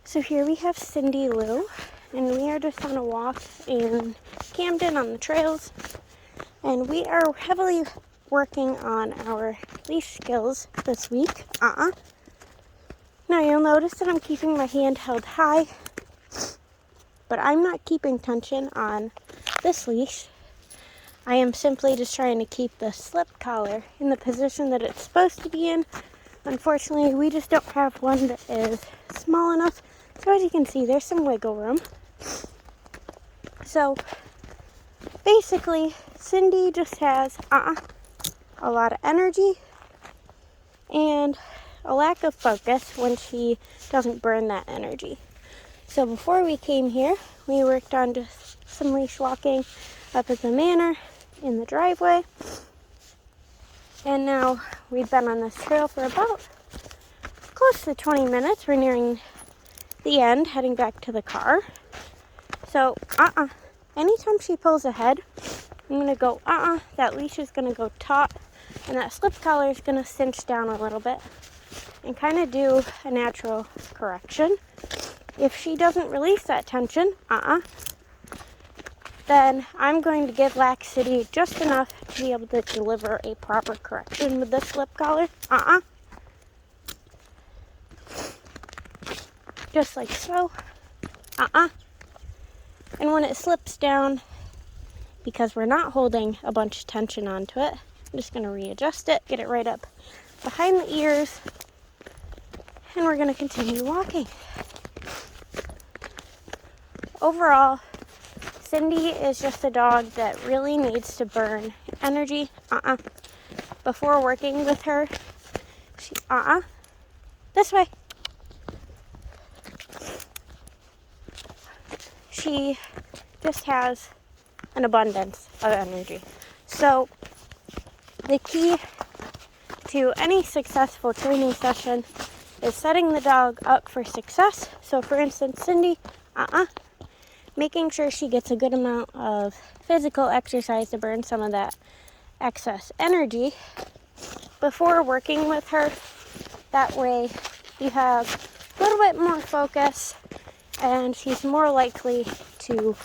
So here we have Cindy Lou, and we are just on a walk in Camden on the trails, and we are heavily working on our leash skills this week. Now you'll notice that I'm keeping my hand held high, but I'm not keeping tension on this leash. I am simply just trying to keep the slip collar in the position that it's supposed to be in. Unfortunately, we just don't have one that is small enough. So as you can see, there's some wiggle room. So basically, Cindy just has a lot of energy and a lack of focus when she doesn't burn that energy. So before we came here, we worked on just some leash walking up at the manor in the driveway. And now we've been on this trail for about close to 20 minutes. We're nearing the end, heading back to the car. So, anytime she pulls ahead, I'm going to go, that leash is going to go taut, and that slip collar is going to cinch down a little bit and kind of do a natural correction. If she doesn't release that tension, then I'm going to give laxity just enough to be able to deliver a proper correction with the slip collar. Just like so. And when it slips down, because we're not holding a bunch of tension onto it, I'm just going to readjust it, get it right up behind the ears, and we're going to continue walking. Overall, Cindy is just a dog that really needs to burn energy. Before working with her, she, this way. She just has an abundance of energy. So the key to any successful training session is setting the dog up for success. So for instance, Cindy, making sure she gets a good amount of physical exercise to burn some of that excess energy before working with her. That way you have a little bit more focus and she's more likely to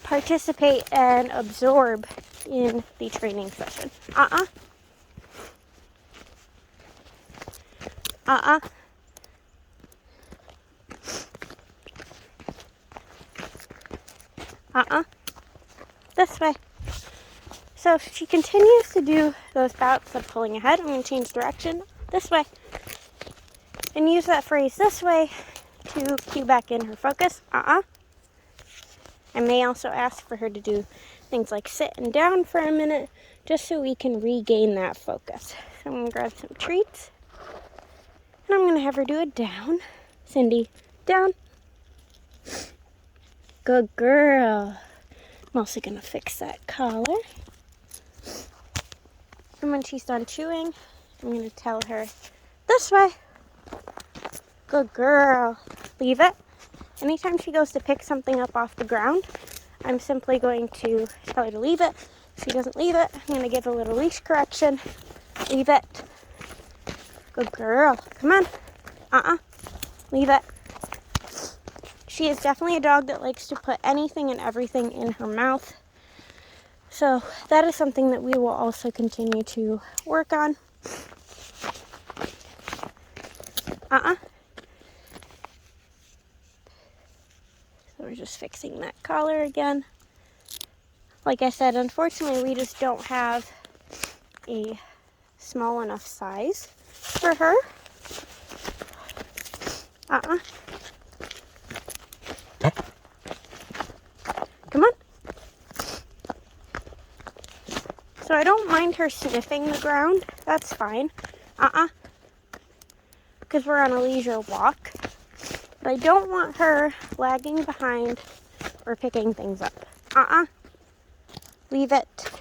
participate and absorb in the training session. This way. So if she continues to do those bouts of pulling ahead, I'm going to change direction this way. And use that phrase this way to cue back in her focus. I may also ask for her to do things like sit and down for a minute, just so we can regain that focus. So I'm going to grab some treats, and I'm going to have her do it down. Cindy, down. Good girl. I'm also going to fix that collar. And when she's done chewing, I'm going to tell her, this way. Good girl. Leave it. Anytime she goes to pick something up off the ground, I'm simply going to tell her to leave it. If she doesn't leave it, I'm going to give a little leash correction. Leave it. Good girl. Come on. Leave it. She is definitely a dog that likes to put anything and everything in her mouth. So that is something that we will also continue to work on. So we're just fixing that collar again. Like I said, unfortunately, we just don't have a small enough size for her. Come on. So I don't mind her sniffing the ground. That's fine. Because we're on a leisure walk. But I don't want her lagging behind or picking things up. Leave it.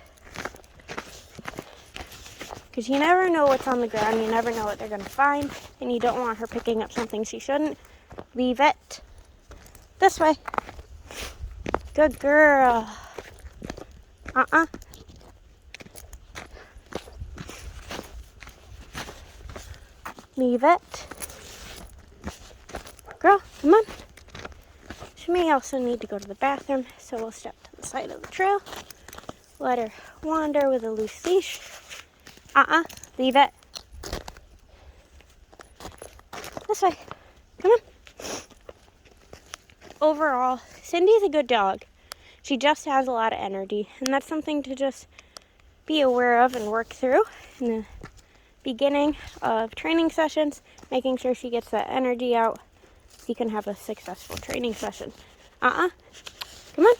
Because you never know what's on the ground. You never know what they're going to find. And you don't want her picking up something she shouldn't. Leave it. This way. Good girl. Leave it. Girl, come on. She may also need to go to the bathroom, so we'll step to the side of the trail. Let her wander with a loose leash. Leave it. This way. Come on. Overall, Cindy's a good dog. She just has a lot of energy, and that's something to just be aware of and work through in the beginning of training sessions, making sure she gets that energy out so you can have a successful training session. Come on.